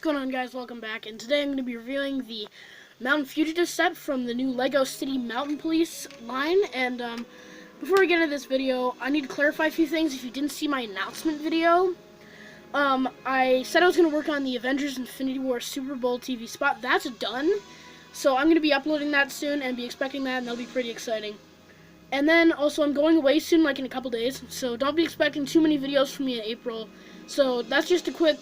going on, guys? Welcome back, and today I'm going to be reviewing the Mountain Fugitive set from the new LEGO City Mountain Police line. And before we get into this video, I need to clarify a few things. If you didn't see my announcement video, I said I was going to work on the Avengers Infinity War Super Bowl TV spot. That's done, so I'm going to be uploading that soon and be expecting that, and that'll be pretty exciting. And then also I'm going away soon, like in a couple days, so don't be expecting too many videos from me in April. So that's just a quick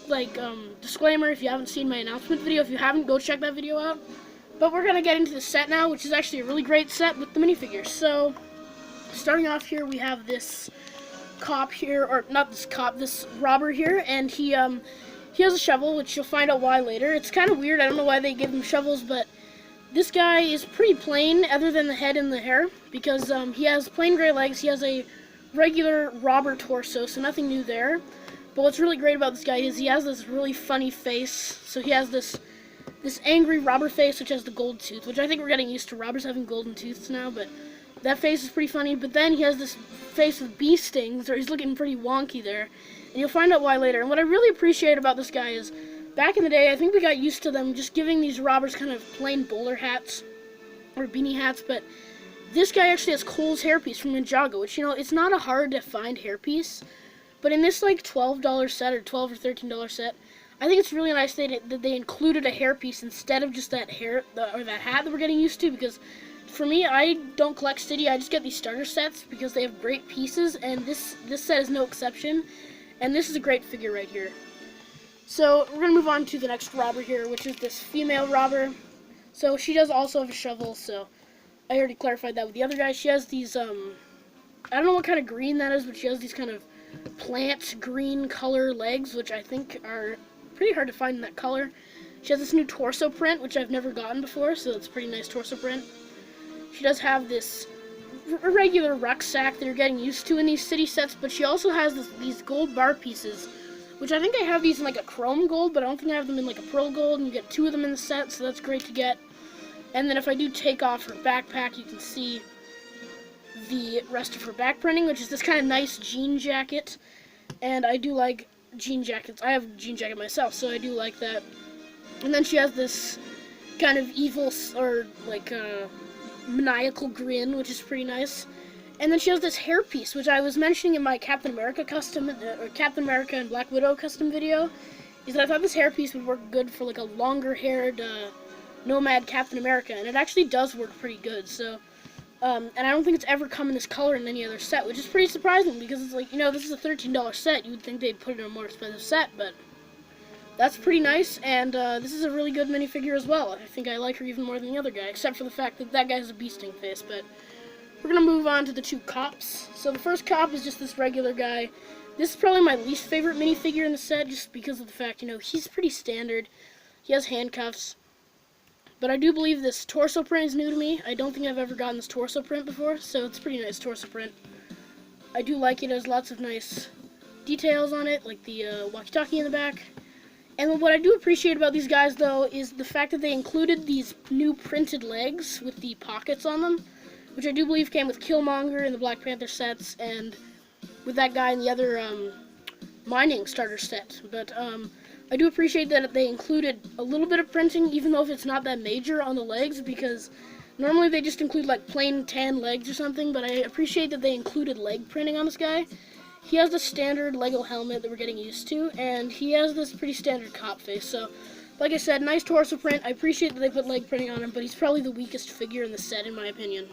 disclaimer if you haven't seen my announcement video. If you haven't, go check that video out. But we're going to get into the set now, which is actually a really great set with the minifigures. So starting off here, we have this cop here, or not this cop, this robber here, and he has a shovel, which you'll find out why later. It's kind of weird, I don't know why they give him shovels, but this guy is pretty plain other than the head and the hair, because he has plain gray legs. He has a regular robber torso, so nothing new there. But what's really great about this guy is he has this really funny face. So he has this angry robber face, which has the gold tooth, which I think we're getting used to robbers having golden tooths now, but that face is pretty funny. But then he has this face with bee stings, or he's looking pretty wonky there, and you'll find out why later. And what I really appreciate about this guy is, back in the day, I think we got used to them just giving these robbers kind of plain bowler hats, or beanie hats, but this guy actually has Cole's hairpiece from Ninjago, which, you know, it's not a hard to find hairpiece. But in this, like, $12 set, or $12 or $13 set, I think it's really nice that they included a hairpiece instead of just that that hat that we're getting used to, because for me, I don't collect City, I just get these starter sets because they have great pieces, and this set is no exception, and this is a great figure right here. So, we're going to move on to the next robber here, which is this female robber. So, she does also have a shovel, so I already clarified that with the other guy. She has these, I don't know what kind of green that is, but she has these kind of plant green color legs, which I think are pretty hard to find in that color. She has this new torso print, which I've never gotten before, so it's a pretty nice torso print. She does have this regular rucksack that you're getting used to in these City sets, but she also has these gold bar pieces, which I think I have these in like a chrome gold, but I don't think I have them in like a pearl gold, and you get 2 of them in the set, so that's great to get. And then if I do take off her backpack, you can see the rest of her back printing, which is this kind of nice jean jacket, and I do like jean jackets. I have a jean jacket myself, so I do like that. And then she has this kind of evil, or like maniacal grin, which is pretty nice. And then she has this hairpiece, which I was mentioning in my Captain America custom, or Captain America and Black Widow custom video, is that I thought this hairpiece would work good for like a longer-haired nomad Captain America, and it actually does work pretty good. So. And I don't think it's ever come in this color in any other set, which is pretty surprising, because it's like, you know, this is a $13 set. You would think they'd put it in a more expensive set, but that's pretty nice, and this is a really good minifigure as well. I think I like her even more than the other guy, except for the fact that that guy has a bee sting face. But we're going to move on to the 2 cops. So the first cop is just this regular guy. This is probably my least favorite minifigure in the set, just because of the fact, you know, he's pretty standard. He has handcuffs. But I do believe this torso print is new to me. I don't think I've ever gotten this torso print before, so it's a pretty nice torso print. I do like it. It has lots of nice details on it, like the walkie-talkie in the back. And what I do appreciate about these guys, though, is the fact that they included these new printed legs with the pockets on them, which I do believe came with Killmonger in the Black Panther sets, and with that guy in the other mining starter set. But I do appreciate that they included a little bit of printing, even though if it's not that major on the legs, because normally they just include like plain tan legs or something, but I appreciate that they included leg printing on this guy. He has the standard Lego helmet that we're getting used to, and he has this pretty standard cop face. So, like I said, nice torso print. I appreciate that they put leg printing on him, but he's probably the weakest figure in the set, in my opinion.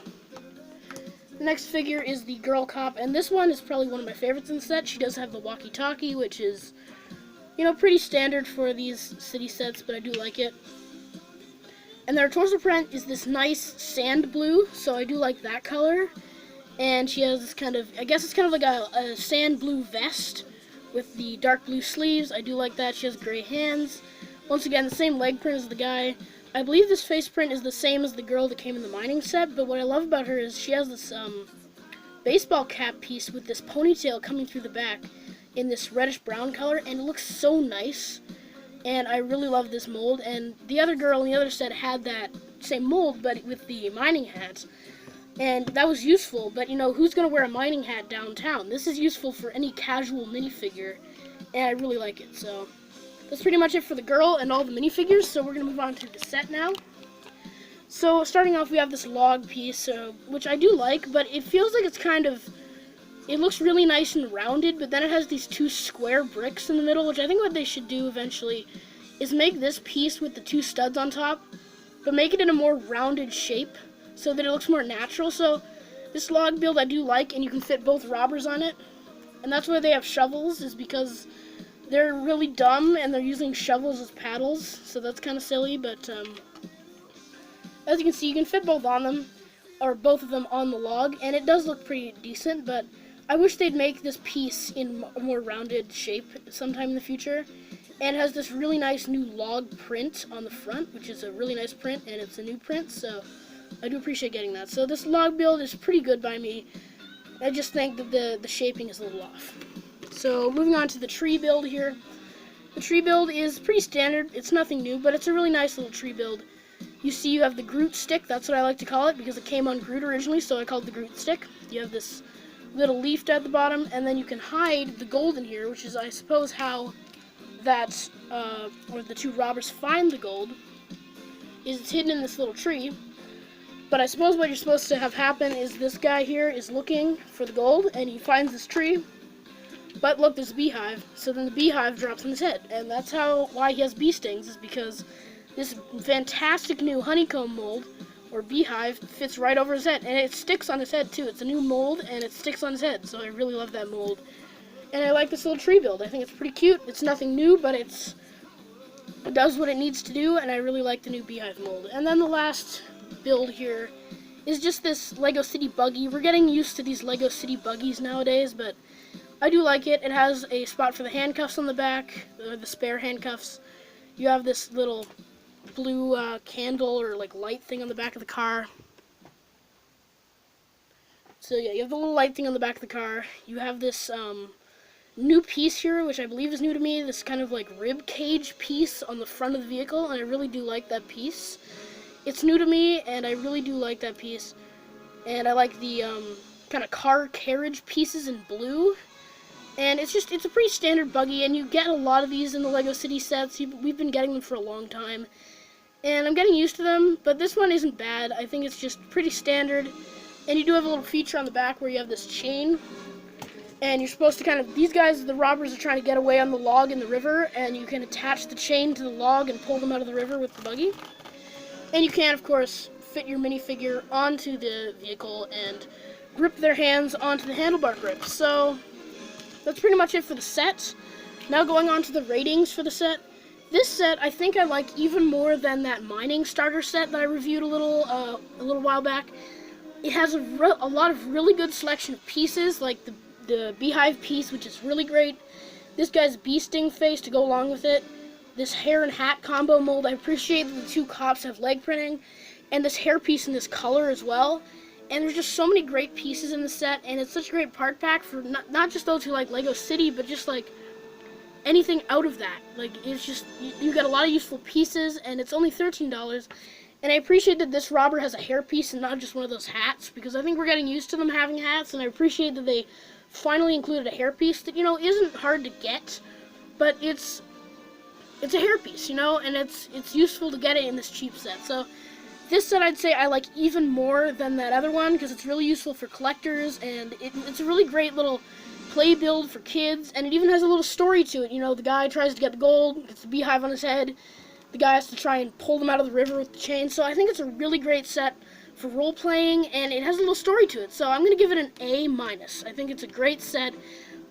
The next figure is the girl cop, and this one is probably one of my favorites in the set. She does have the walkie-talkie, which is, you know, pretty standard for these City sets, but I do like it. And their torso print is this nice sand blue, so I do like that color. And she has this kind of, I guess it's kind of like a sand blue vest with the dark blue sleeves. I do like that. She has gray hands. Once again, the same leg print as the guy. I believe this face print is the same as the girl that came in the mining set, but what I love about her is she has this baseball cap piece with this ponytail coming through the back in this reddish brown color, and it looks so nice, and I really love this mold. And the other girl in the other set had that same mold, but with the mining hats, and that was useful. But you know, who's gonna wear a mining hat downtown? This is useful for any casual minifigure, and I really like it. So that's pretty much it for the girl and all the minifigures, so we're going to move on to the set now. So starting off, we have this log piece, which I do like, but it feels like it's kind of, it looks really nice and rounded, but then it has these two square bricks in the middle, which I think what they should do eventually is make this piece with the two studs on top, but make it in a more rounded shape so that it looks more natural. So this log build I do like, and you can fit both robbers on it, and that's why they have shovels, is because they're really dumb and they're using shovels as paddles, so that's kind of silly, but as you can see, you can fit both on them, or both of them on the log, and it does look pretty decent, but I wish they'd make this piece in a more rounded shape sometime in the future. And it has this really nice new log print on the front, which is a really nice print, and it's a new print, so I do appreciate getting that. So this log build is pretty good by me. I just think that the shaping is a little off. So moving on to the tree build here. The tree build is pretty standard. It's nothing new, but it's a really nice little tree build. You see you have the Groot stick, that's what I like to call it, because it came on Groot originally, so I called it the Groot stick. You have this little leaf at the bottom, and then you can hide the gold in here, which is, I suppose, how that, or the two robbers find the gold, is it's hidden in this little tree. But I suppose what you're supposed to have happen is this guy here is looking for the gold, and he finds this tree, but look, there's a beehive, so then the beehive drops on his head, and that's why he has bee stings, is because this fantastic new honeycomb mold, or beehive, fits right over his head, and it sticks on his head too. It's a new mold, and it sticks on his head, so I really love that mold. And I like this little tree build. I think it's pretty cute. It's nothing new, but it does what it needs to do, and I really like the new beehive mold. And then the last build here is just this Lego City buggy. We're getting used to these Lego City buggies nowadays, but I do like it. It has a spot for the handcuffs on the back, or the spare handcuffs. You have this little blue candle or like light thing on the back of the car. So yeah, you have the little light thing on the back of the car. You have this new piece here, which I believe is new to me, this kind of like rib cage piece on the front of the vehicle, and I really do like that piece. It's new to me, and I really do like that piece. And I like the kind of car carriage pieces in blue. And it's a pretty standard buggy, and you get a lot of these in the Lego City sets. We've been getting them for a long time. And I'm getting used to them, but this one isn't bad. I think it's just pretty standard. And you do have a little feature on the back where you have this chain. And you're supposed to kind of, these guys, the robbers, are trying to get away on the log in the river, and you can attach the chain to the log and pull them out of the river with the buggy. And you can, of course, fit your minifigure onto the vehicle and grip their hands onto the handlebar grip. So that's pretty much it for the set. Now going on to the ratings for the set. This set, I think I like even more than that mining starter set that I reviewed a little while back. It has a lot of really good selection of pieces, like the beehive piece, which is really great. This guy's bee sting face to go along with it. This hair and hat combo mold. I appreciate that the two cops have leg printing, and this hair piece in this color as well. And there's just so many great pieces in the set, and it's such a great part pack for not just those who like Lego City, but just like anything out of that. Like, it's just, you get a lot of useful pieces, and it's only $13. And I appreciate that this robber has a hairpiece and not just one of those hats, because I think we're getting used to them having hats, and I appreciate that they finally included a hairpiece that, isn't hard to get, but it's a hairpiece, and it's useful to get it in this cheap set. So this set I'd say I like even more than that other one, because it's really useful for collectors, and it's a really great little play build for kids, and it even has a little story to it. The guy tries to get the gold, gets the beehive on his head, the guy has to try and pull them out of the river with the chain. So I think it's a really great set for role-playing, and it has a little story to it, so I'm going to give it an A-. I think it's a great set.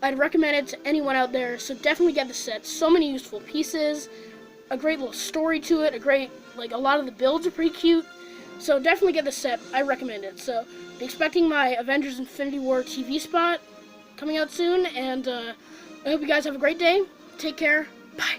I'd recommend it to anyone out there, so definitely get the set. So many useful pieces, a great little story to it, a lot of the builds are pretty cute, so definitely get the set. I recommend it. So be expecting my Avengers Infinity War TV spot coming out soon, and I hope you guys have a great day. Take care. Bye.